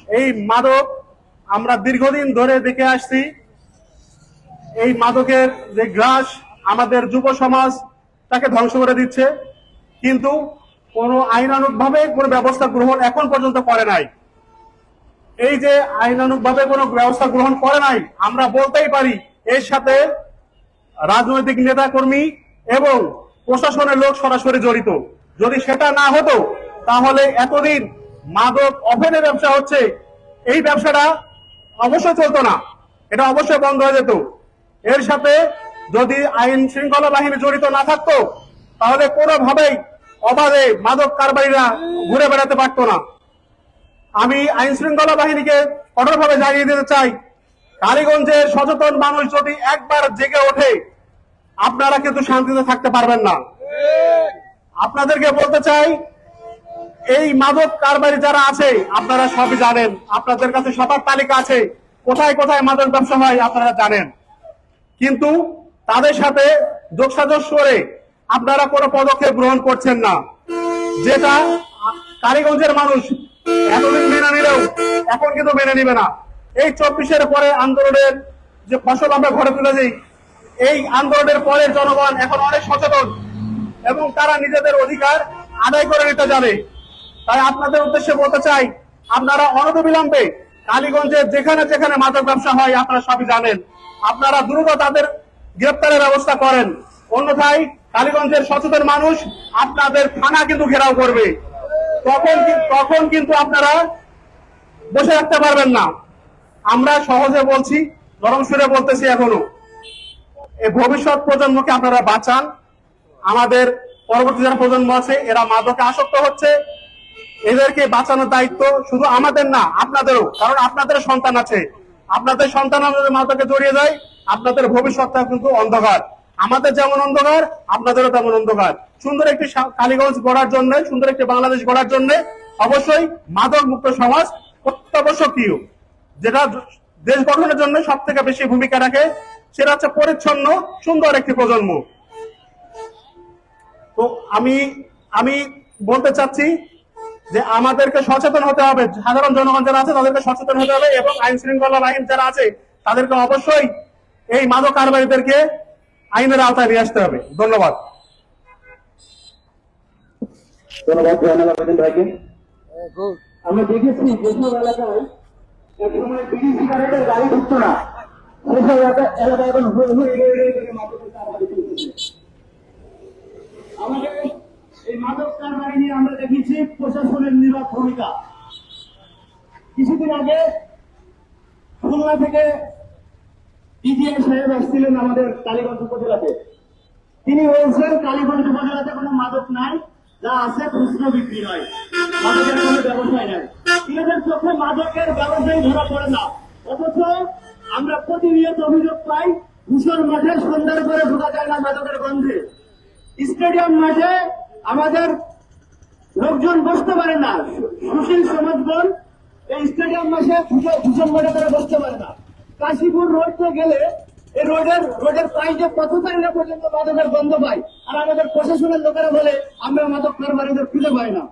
এই মাদক আমরা দীর্ঘদিন ধরে দেখে আসছি। এই মাদকের যে গ্রাস আমাদের যুব সমাজ তাকে ধ্বংস করে দিচ্ছে, কিন্তু কোনো আইনানুগ ভাবে কোনো ব্যবস্থা গ্রহণ এখন পর্যন্ত করে নাই। এই যে আইনানুগ ভাবে কোনো ব্যবস্থা গ্রহণ করে নাই, আমরা বলতেই পারি এর সাথে রাজনৈতিক নেতা কর্মী এবং প্রশাসনের লোক সরাসরি জড়িত। যদি সেটা না হতো তাহলে এতদিন মাদক অফেনের ব্যবসা হচ্ছে, এই ব্যবসাটা অবশ্যই চলতো না, এটা অবশ্যই বন্ধ হয়ে যেত। এর সাথে যদি আইন শৃঙ্খলা বাহিনী জড়িত না থাকতো তাহলে কোনোভাবেই অবাধে মাদক কারবারিরা ঘুরে বেড়াতে পারতো না। আমি আইন শৃঙ্খলা বাহিনীকে কঠোরভাবে জানিয়ে দিতে চাই, কালীগঞ্জের সচেতন মানুষ যদি একবার জেগে ওঠে আপনারা কিন্তু শান্তিতে থাকতে পারবেন না। আপনাদেরকে বলতে চাই, এই মাদক কারবারি যারা আছে আপনারা সবই জানেন, আপনাদের কাছে সবার তালিকা আছে, কোথায় কোথায় মাদক ব্যবসা হয় আপনারা জানেন, কিন্তু তাদের সাথে যোগসাজশ করে আপনারা কোনো পদক্ষেপ গ্রহণ করছেন না, যেটা কালীগঞ্জের মানুষ এতদিন মেনে নিলেও এখন কিন্তু মেনে নিবে না। এই 24-এর পরে আন্দোলনের যে ফসল আমরা ঘরে তুলেছি, এই আন্দোলনের পরে জনগণ এখন অনেক সচেতন এবং তারা নিজেদের অধিকার আদায় করে নিতে যাবে। তাই আপনাদের উদ্দেশ্যে বলতে চাই, আপনারা অনতিবিলম্বে কালীগঞ্জে যেখানে যেখানে মাদক ব্যবসা হয় আপনারা সবই জানেন, আপনারা দ্রুত তাদের গ্রেপ্তারের ব্যবস্থা করেন, অন্যথায় কালীগঞ্জের সচেতন মানুষ আপনাদের থানা কিন্তু ঘেরাও করবে। তখন কিন্তু আপনারা বসে রাখতে পারবেন না। আমরা সহজে বলছি, নরম সুরে বলতেছি, এখনো এই ভবিষ্যৎ প্রজন্মকে আপনারা বাঁচান। আমাদের পরবর্তী যারা প্রজন্ম আছে এরা মাদকে আসক্ত হচ্ছে, এদেরকে বাঁচানোর দায়িত্ব শুধু আমাদের না, আপনাদেরও, কারণ আপনাদের সন্তান আছে। আপনাদের সন্তান আমাদের মাদকে জড়িয়ে যায়, আপনাদের ভবিষ্যৎটা কিন্তু অন্ধকার। আমাদের যেমন অন্ধকার আপনাদেরও তেমন অন্ধকার। সুন্দর একটি কালীগঞ্জ গড়ার জন্য, সুন্দর একটি বাংলাদেশ গড়ার জন্য অবশ্যই মাদক মুক্ত সমাজ অত্যাবশ্যকীয়। যেটা দেশ গঠনের জন্য সব থেকে বেশি ভূমিকা রাখে সেটা হচ্ছে পরিচ্ছন্ন সুন্দর একটি প্রজন্ম। তো আমি বলতে চাচ্ছি যে আমাদেরকে সচেতন হতে হবে, সাধারণ জনগণ যারা আছে তাদেরকে সচেতন হতে হবে এবং আইন শৃঙ্খলা বাহিনী যারা আছে তাদেরকে অবশ্যই এই মাদক কারবারিদেরকে আইনের আওতায় নিয়ে আসতে হবে। ধন্যবাদ। ভাইকে আমরা দেখেছি যেসব এলাকায় একসময় বিড়ি সিগারেটের গাড়ি ঢুকতো না, সেসব এলাকায় এখন মাদকের কারবারি চলতেছে। আমাদের এই মাদক কারবারি নিয়ে আমরা দেখেছি প্রশাসনের নীরব ভূমিকা। কিছুদিন আগে খুলনা থেকে ইজিএম সাহেব আসছিলেন আমাদের কালীগঞ্জ উপজেলাতে। তিনি বলছেন কালীগঞ্জ উপজেলাতে কোনো মাদক নাই, যা আছে খুচরো বিক্রি হয়, মাদকের কোনো ব্যবসায় নাই। এদের চোখে মাদকের ব্যবসায়ী ধরা পড়ে না, অথচ আমরা প্রতিনিয়ত অভিযোগ পাই ধূসর মাঠে সন্ধ্যার পরে ঢোকা যায় না মাদকের গন্ধে। স্টেডিয়াম মাঠে আমাদের লোকজন বসতে পারে না, সুশীল সমাজগণ এই স্টেডিয়াম মাঠে ধূসর মাঠে তারা বসতে পারে না। কাশীপুর রোডে গেলে এই রোডের প্রাইজে পথচারীরা পর্যন্ত মাদকের গন্ধ পাই, আর আমাদের প্রশাসনের লোকেরা বলে আমরা মাদক কারবারিদের খুঁজে পাই না।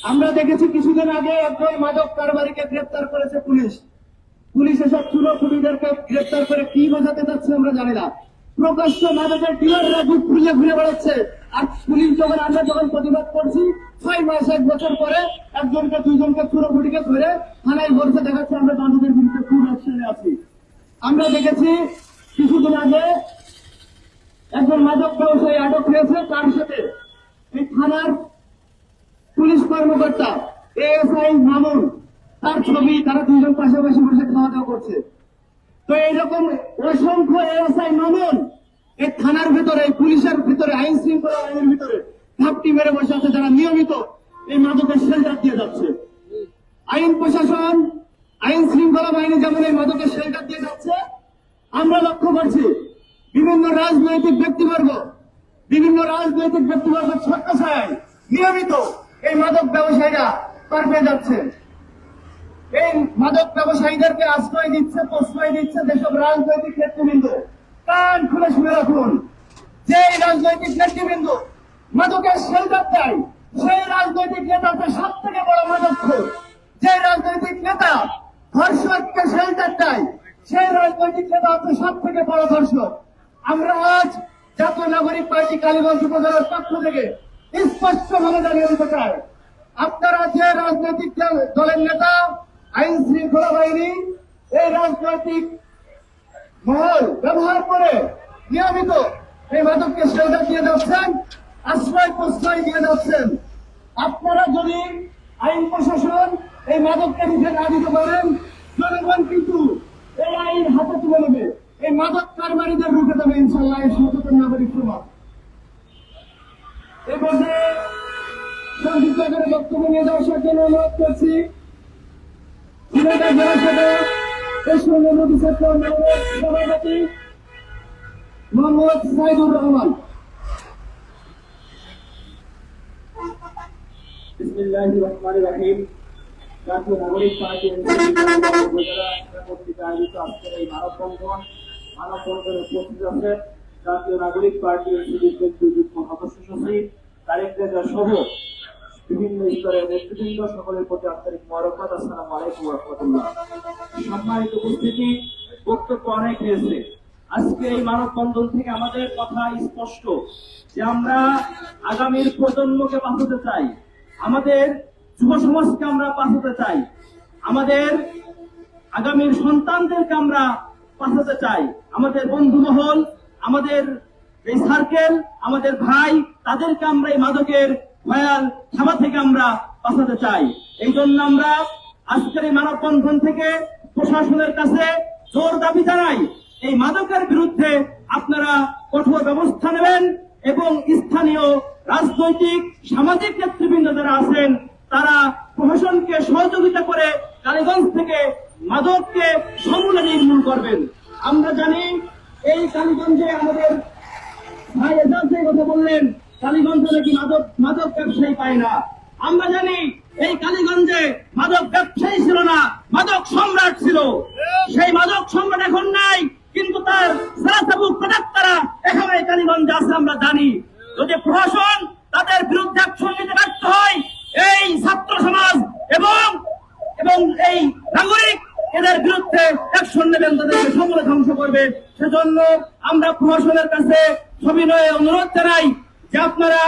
আমরা দেখেছি কিছুদিন আগে একজন মাদক কারবারিকে গ্রেপ্তার করেছে পুলিশ এসব খুনিদেরকে গ্রেপ্তার করে কি বোঝাতে চাচ্ছে আমরা জানি না। প্রকাশ্য মাদকের ডিলাররা বুক খুলে ঘুরে বেড়াচ্ছে, আর পুলিশ আমরা যখন প্রতিবাদ করছি 6 মাস 1 বছর পরে একজনকে দুইজনকে খুঁটিকে ধরে থানায় বলতে দেখাচ্ছে আমরা মাদকের বিরুদ্ধে খুব অ্যাকশনে আছি। আমরা দেখেছি কিছুদিন আগে একজন মাদক ব্যবসায়ী আটক হয়েছে, তার সাথে এই থানার পুলিশ কর্মকর্তা এএসআই মামুন, তার ছবি, তারা দুজন পাশাপাশি বসে খাওয়া দাওয়া করছে। তো এইরকম অসংখ্য এএসআই মামুন এই থানার ভিতরে, পুলিশের ভিতরে, আইন শৃঙ্খলা বাহিনীর ভিতরে ঘাপটি মেরে বসে আছে, যারা নিয়মিত এই মাদকের শেল্টার দিয়ে যাচ্ছে। আইন প্রশাসন, আইন শৃঙ্খলা বাহিনী যেমন এই মাদকের শেল্টার দিয়ে যাচ্ছে, আমরা লক্ষ্য করছি বিভিন্ন রাজনৈতিক ব্যক্তিবর্গ ছত্রছায়ায় নিয়মিত এই মাদক ব্যবসায়ীরা পার পেয়ে যাচ্ছে। এই মাদক ব্যবসায়ীদেরকে আশ্রয় দিচ্ছে, প্রশ্রয় দিচ্ছে যেসব রাজনৈতিক নেতৃবৃন্দ। কান খুলে শুনে রাখুন, যে রাজনৈতিক নেতৃবৃন্দ মাদকের শেল্টার দেয় সেই রাজনৈতিক নেতা হচ্ছে সব থেকে বড় মাদক। কালীগঞ্জ উপজেলার পক্ষ থেকে স্পষ্টভাবে জানিয়ে দিতে চাই, আপনারা যে রাজনৈতিক দলের নেতা, আইন শৃঙ্খলা বাহিনী এই রাজনৈতিক মহল ব্যবহার করে নিয়মিত এই মাদককে শেল্টার দিয়ে যাচ্ছেন, আশ্রয় প্রশ্রয় দিয়ে যাচ্ছেন। আপনারা যদি আইন প্রশাসন এই মাদককে রুখে না দিতে পারেন, জনগণ কিন্তু এই আইন হাতে তুলে নেবে, এই মাদক কারবারিদের রুখে দেবে ইনশাল্লাহ এই সচেতন নাগরিক সমাজ। এই পর্যায়ে সংক্ষিপ্ত করে বক্তব্য নিয়ে যাওয়ার জন্য অনুরোধ করছি সিলেটের জেলা সদর কৃষ্ণনগর নদী সেক্টর সভাপতি মোহাম্মদ সাইদুর রহমান। বিসমিল্লাহির রহমানির রহিম। জাতীয় নাগরিক পার্টি উপজেলা কর্তৃক আয়োজিত আজকের এই মানববন্ধনে উপস্থিত আছে জাতীয় নাগরিক পার্টি যুগ্ম সদস্য সচিব তারেক রেজা সহ বিভিন্ন স্তরের নেতৃবৃন্দ, সকলের প্রতি আন্তরিক মোবারকবাদ। আসসালামু আলাইকুম ওয়া রাহমাতুল্লাহ। সম্মানিত উপস্থিতি, বক্তব্য অনেক হয়েছে। আজকে এই মানববন্ধন থেকে আমাদের কথা স্পষ্ট যে আমরা আগামীর প্রজন্মকে বাঁচাতে চাই, আমাদের যুব সমাজকে আমরা বাঁচাতে চাই, আমাদের আগামীর সন্তানদেরকে আমরা বাঁচাতে চাই, আমাদের বন্ধু মহল, আমাদের এই সার্কেল, আমাদের ভাই, তাদেরকে আমরা এই মাদকের ভয়াল থাবা থেকে আমরা বাঁচাতে চাই। এই জন্য আমরা আজকের এই মানববন্ধন থেকে প্রশাসনের কাছে জোর দাবি জানাই, এই মাদকের বিরুদ্ধে আপনারা কঠোর ব্যবস্থা নেবেন এবং স্থানীয় রাজনৈতিক সামাজিক নেতৃবৃন্দ যারা আছেন তারা প্রশাসনকে সহযোগিতা করে কালীগঞ্জ থেকে মাদককে সমূলে নির্মূল করবেন। আমরা জানি এই কালীগঞ্জে আমাদের ভাই এজাজ যে কথা বললেন, কালীগঞ্জে নাকি মাদক ব্যবসায়ী পায় না। আমরা জানি এই কালীগঞ্জে মাদক ব্যবসায়ী ছিল না, মাদক সম্রাট ছিল। সেই মাদক সম্রাট এখন নাই, কিন্তু তার সারাসাবু প্রোডাক্টারা এখন এই কালীগঞ্জে আছে আমরা জানি। যদি প্রশাসন তাদের বিরুদ্ধে অ্যাকশন নিতে ব্যর্থ হয়, এই ছাত্র সমাজ এবং এই নাগরিক এদের বিরুদ্ধে অ্যাকশন নেবেন, তাদেরকে সমূলে ধ্বংস করবে। সেজন্য আমরা প্রশাসনের কাছে সবিনয়ে অনুরোধ জানাই যে আপনারা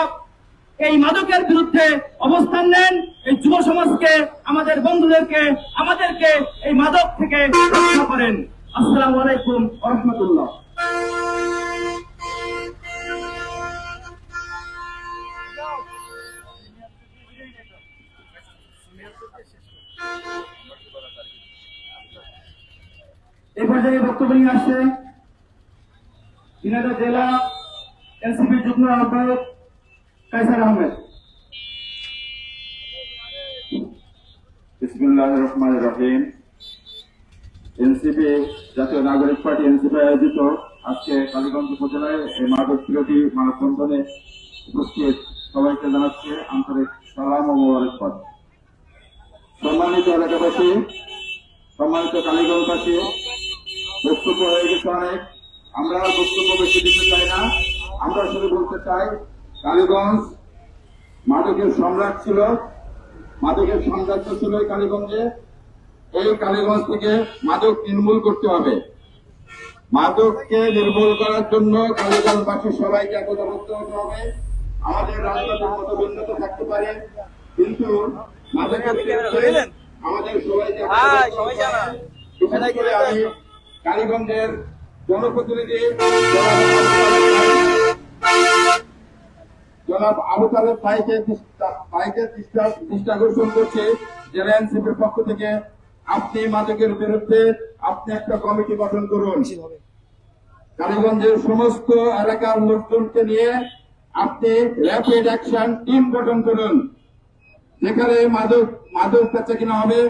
এই মাদকের বিরুদ্ধে অবস্থান নেন, এই যুব সমাজকে, আমাদের বন্ধুদেরকে, আমাদেরকে এই মাদক থেকে রক্ষা করেন। আসসালামু আলাইকুম ওয়া রাহমাতুল্লাহ। এই পর্যায়ে বক্তব্য নিয়ে আসছে ঝিনাইদহ জেলা এনসিপি যুগ্ম আহ্বায়ক কায়সার আহমেদ। বিসমিল্লাহির রহমানির রহিম। এনসিপি জাতীয় নাগরিক পার্টি এনসিপি আয়োজিত আজকে কালীগঞ্জ উপজেলায় এই মাদক বিরোধী মানববন্ধনে উপস্থিত সবাইকে জানাচ্ছে আন্তরিক সালাম ও মোবারকবাদ। সম্মানিত এলাকাবাসী, সম্মানিত কালীগঞ্জবাসী, বক্তব্য হয়ে গেছে অনেক, আমরা বক্তব্য বেশি দিতে চাই না। আমরা শুধু বলতে চাই কালীগঞ্জ মাদকের সম্রাট ছিল, মাদকের সাম্রাজ্য ছিল এই কালীগঞ্জে। এই কালীগঞ্জ থেকে মাদক নির্মূল করতে হবে। মাদককে নির্মূল করার জন্য কালীগঞ্জবাসী সবাইকে একতাবদ্ধ হতে হবে। আমাদের রাজনৈতিক মত ভিন্নতা থাকতে পারে, কিন্তু মাদকের বিরুদ্ধে আমাদের সবাইকে বিশেষ করে আমি কালীগঞ্জের জনপ্রতিনিধি জনাব আবু তালেব ভাইকে দৃষ্টি আকর্ষণ করছে জেলা এনসিপির পক্ষ থেকে, আপনি মাদকের বিরুদ্ধে আপনি একটা কমিটি গঠন করুন। কালীগঞ্জের সমস্ত এলাকার লোকজনকে নিয়ে আপনি র্যাপিড অ্যাকশন টিম গঠন করুন। যেখানে মাদক বেচা কিনা হবে,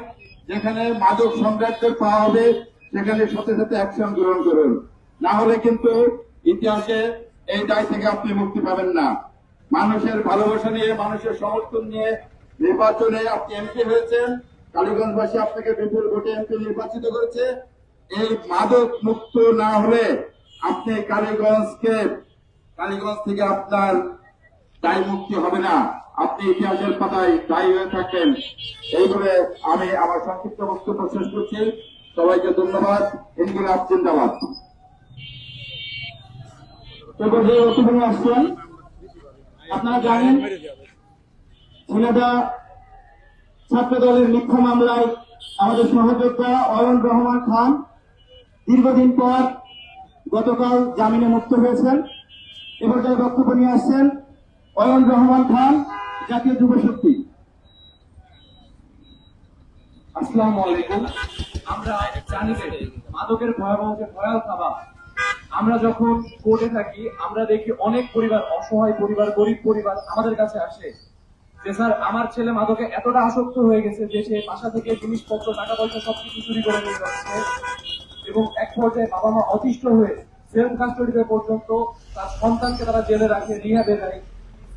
যেখানে মাদক সম্রাটদের পাওয়া হবে, সেখানে সাথে সাথে অ্যাকশন গ্রহণ করুন। না হলে কিন্তু ইতিহাসে এই দায় থেকে আপনি মুক্তি পাবেন না। মানুষের ভালোবাসা নিয়ে, মানুষের সমর্থন নিয়ে নির্বাচনে আপনি এমপি হয়েছেন, কালীগঞ্জবাসী আপনাকে বিপুল ভোটে এমপি নির্বাচিত করেছে। এই মাদক মুক্ত না হলে আপনি কালীগঞ্জ থেকে আপনার দায় মুক্তি হবে না, আপনি ইতিহাসের পাতায় দায়ী হয়ে থাকবেন। এই বলে আমি আমার সংক্ষিপ্ত বক্তব্য শেষ করছি। সবাইকে ধন্যবাদ। ইনকিলাব জিন্দাবাদ। এ পর্যায়ে বক্তব্য নিয়ে আসছেন আপনারা জানেন ঝিনাইদহ ছাত্র দলের মিথ্যা মামলায় আমাদের সহযোদ্ধা অয়ন রহমান খান দীর্ঘদিন পর গতকাল জামিনে মুক্ত হয়েছেন। এবার যারা বক্তব্য নিয়ে আসছেন অয়ন রহমান খান, জাতীয় যুব শক্তি। আসসালামু আলাইকুম। আমরা জানি যে মাদকের ভয়াবহ যে ভয়াল খাবার, আমরা যখন কোর্টে থাকি আমরা দেখি অনেক পরিবার, অসহায় পরিবার, গরিব পরিবার আমাদের কাছে আসে যে স্যার আমার ছেলে মাদকে এতটা আসক্ত হয়ে গেছে যে সে বাসা থেকে জিনিসপত্র, টাকা পয়সা সবকিছু চুরি করে নিয়ে যাচ্ছে এবং এক পর্যায়ে বাবা মা অতিষ্ঠ হয়ে সেলফ কাস্টডিতে পর্যন্ত তার সন্তানকে তারা জেলে রাখে, রিহ্যাবে দেয়।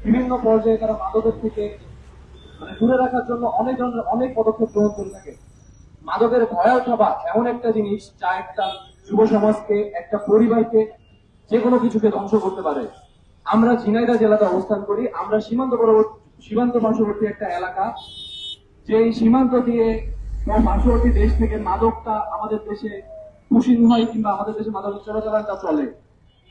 বিভিন্ন পর্যায়ে তারা মাদকের থেকে দূরে রাখার জন্য অনেক ধরনের অনেক পদক্ষেপ গ্রহণ করে থাকে। মাদকের ভয়াল খাবার এমন একটা জিনিস যা একটা যুব সমাজকে, একটা পরিবারকে, যে কোনো কিছুকে ধ্বংস করতে পারে। আমরা ঝিনাইদহ জেলাতে অবস্থান করি। আমরা সীমান্ত পার্শ্ববর্তী একটা এলাকা, যে সীমান্ত দিয়ে পার্শ্ববর্তী দেশ থেকে মাদকটা আমাদের দেশে পুষিন হয় কিংবা আমাদের দেশে মাদকের চোরাচালানটা চলে।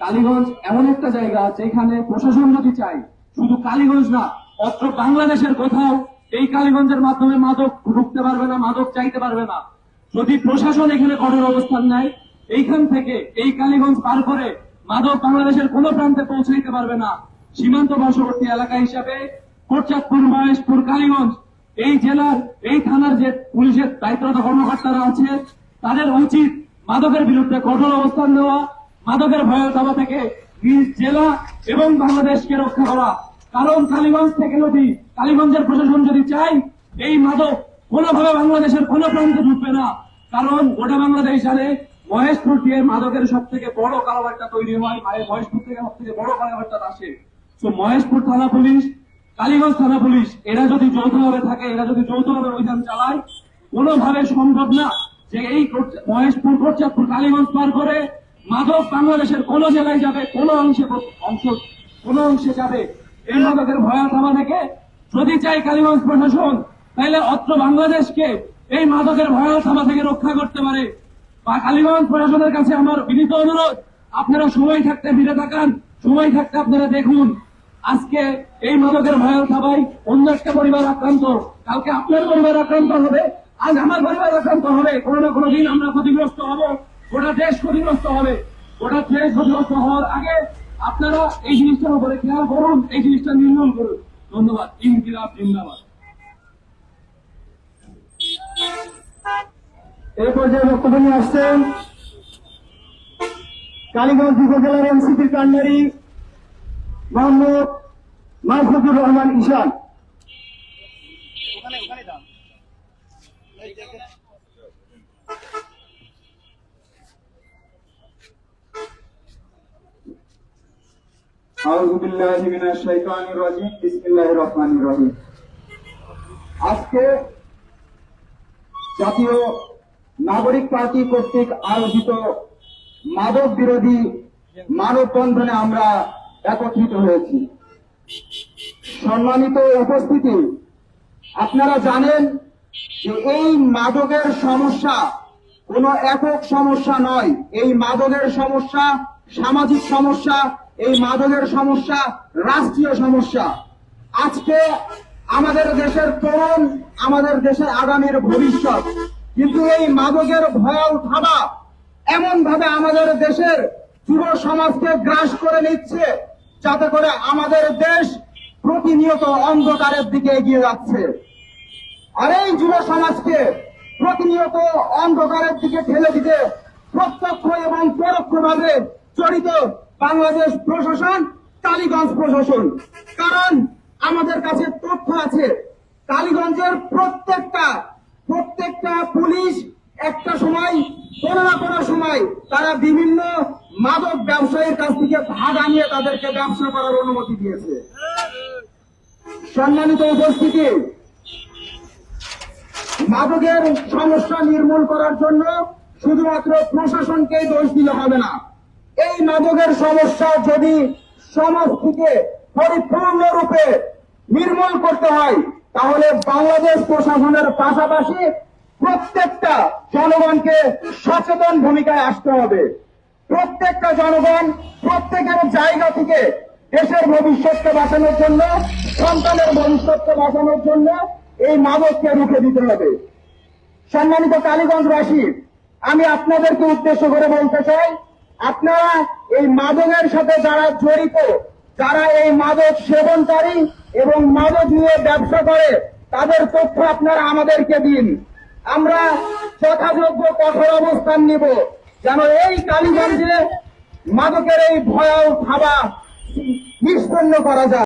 কালীগঞ্জ এমন একটা জায়গা যেখানে প্রশাসন যদি চায়, শুধু কালীগঞ্জ না, অত্র বাংলাদেশের কোথাও এই কালীগঞ্জের মাধ্যমে মাদক ঢুকতে পারবে না, মাদক চাইতে পারবে না। যদি প্রশাসন এখানে কঠোর অবস্থান নেয়, এইখান থেকে এই কালীগঞ্জ পার করে মাদক বাংলাদেশের কোন প্রান্তে পৌঁছাইতে পারবে না। সীমান্ত পার্শ্ববর্তী এলাকা হিসাবে কোটচাঁদপুর, মহেশপুর, কালীগঞ্জ, এই জেলার, এই থানার যে পুলিশের দায়িত্বরত কর্মকর্তারা আছে, তাদের উচিত মাদকের বিরুদ্ধে কঠোর অবস্থান নেওয়া, মাদকের ভয়াল দাবা থেকে নিজ জেলা এবং বাংলাদেশকে রক্ষা করা। কারণ কালীগঞ্জ থেকে যদি, কালীগঞ্জের প্রশাসন যদি চায়, এই মাদক কোনোভাবে বাংলাদেশের কোনো প্রান্তে ঢুকবে না। কারণ গোটা বাংলাদেশ জানে মহেশপুর দিয়ে মাদকের সব থেকে বড় কারবারটা তৈরি হয়, মহেশপুর থেকে সব থেকে বড় কারবারটা আসে। তো মহেশপুর থানা পুলিশ, কালীগঞ্জ থানা পুলিশ, এরা যদি যৌথভাবে থাকে, এরা যদি যৌথভাবে অভিযান চালায়, কোনোভাবে সম্ভব না যে এই মহেশপুর, কোটচাঁদপুর, কালীগঞ্জ পার করে মাদক বাংলাদেশের কোন জেলায় যাবে, কোন অংশে যাবে। এই মাদকের ভয়াল থামা থেকে যদি চাই কালীগঞ্জ প্রশাসন, তাহলে অত্র বাংলাদেশকে এই মাদকের ভয়াল থামা থেকে রক্ষা করতে পারে। বা কালীগঞ্জ প্রশাসনের কাছে আমার বিনীত অনুরোধ, আপনারা সময় থাকতে ফিরে তাকান, সময় থাকতে আপনারা দেখুন। আজকে এই মাদকের ভয়াল থাবায় অন্য একটা পরিবার আক্রান্ত, কালকে আপনার পরিবার আক্রান্ত হবে, আজ আমার পরিবার আক্রান্ত হবে, কোনো না কোনো দিন আমরা ক্ষতিগ্রস্ত হব, গোটা দেশ ক্ষতিগ্রস্ত হবে। গোটা দেশ ক্ষতিগ্রস্ত হওয়ার আগে আপনারা এই জিনিসটার উপরে খেয়াল করুন, এই জিনিসটা নির্মূল করুন। ধন্যবাদ। ইনকিলাব জিন্দাবাদ। এই পর্যায়ে বক্তব্য নিয়ে আসছেন কালীগঞ্জ উপজেলার এনসিপির কান্ডারি মোহাম্মদ মাহফুজুর রহমান ঈশান। আউযু বিল্লাহি মিনাশ শাইতানির রাজিম। বিসমিল্লাহির রহমানির রহিম। আজকে জাতীয় নাগরিক পার্টি কর্তৃক আয়োজিত মাদক বিরোধী মানববন্ধনে আমরা একত্রিত হয়েছি। সম্মানিত উপস্থিতি, আপনারা জানেন যে এই মাদকের সমস্যা কোনো একক সমস্যা নয়। এই মাদকের সমস্যা সামাজিক সমস্যা, এই মাদকের সমস্যা রাষ্ট্রীয় সমস্যা। আজকে আমাদের দেশের তরুণ, আমাদের দেশের আগামীর ভবিষ্যৎ, কিন্তু এই মাদকের ভয়াল থাবা এমন ভাবে আমাদের দেশের যুব সমাজকে গ্রাস করে নিচ্ছে, যাতে করে আমাদের দেশ প্রতিনিয়ত অন্ধকারের দিকে এগিয়ে যাচ্ছে। আর এই যুব সমাজকে প্রতিনিয়ত অন্ধকারের দিকে ঠেলে দিতে প্রত্যক্ষ এবং পরোক্ষভাবে জড়িত বাংলাদেশ প্রশাসন, কালীগঞ্জ প্রশাসন। কারণ আমাদের কাছে তথ্য আছে, কালীগঞ্জের প্রত্যেকটা পুলিশ একটা সময়, কোনো না কোনো সময় তারা বিভিন্ন মাদক ব্যবসায়ীর কাছ থেকে ভাড়া নিয়ে তাদেরকে ব্যবসা করার অনুমতি দিয়েছে। সম্মানিত উপস্থিতি, মাদকের সমস্যা নির্মূল করার জন্য শুধুমাত্র প্রশাসনকেই দোষ দিলে হবে না। এই মাদকের সমস্যা যদি সমাজ থেকে পরিপূর্ণরূপে নির্মূল করতে হয়, তাহলে বাংলাদেশ প্রশাসনের পাশাপাশি প্রত্যেকটা জনগণকে সচেতন ভূমিকায় আসতে হবে। প্রত্যেকটা জনগণ প্রত্যেকের জায়গা থেকে দেশের ভবিষ্যৎকে বাঁচানোর জন্য, সন্তানের ভবিষ্যৎকে বাঁচানোর জন্য এই মাদককে রুখে দিতে হবে। সম্মানিত কালীগঞ্জবাসী, আমি আপনাদেরকে উদ্দেশ্য করে বলতে চাই, আপনারা এই মাদকের সাথে যারা জড়িত, যারা এই মাদক সেবনকারী এবং মাদক নিয়ে ব্যবসা করে, তাদের তথ্য আপনারা আমাদেরকে দিন। আমরা যথাযোগ্য কঠোর অবস্থান নিব, যেন এই কালীগঞ্জে মাদকের এই ভয়াল থাবা নিষ্পন্ন করা যায়।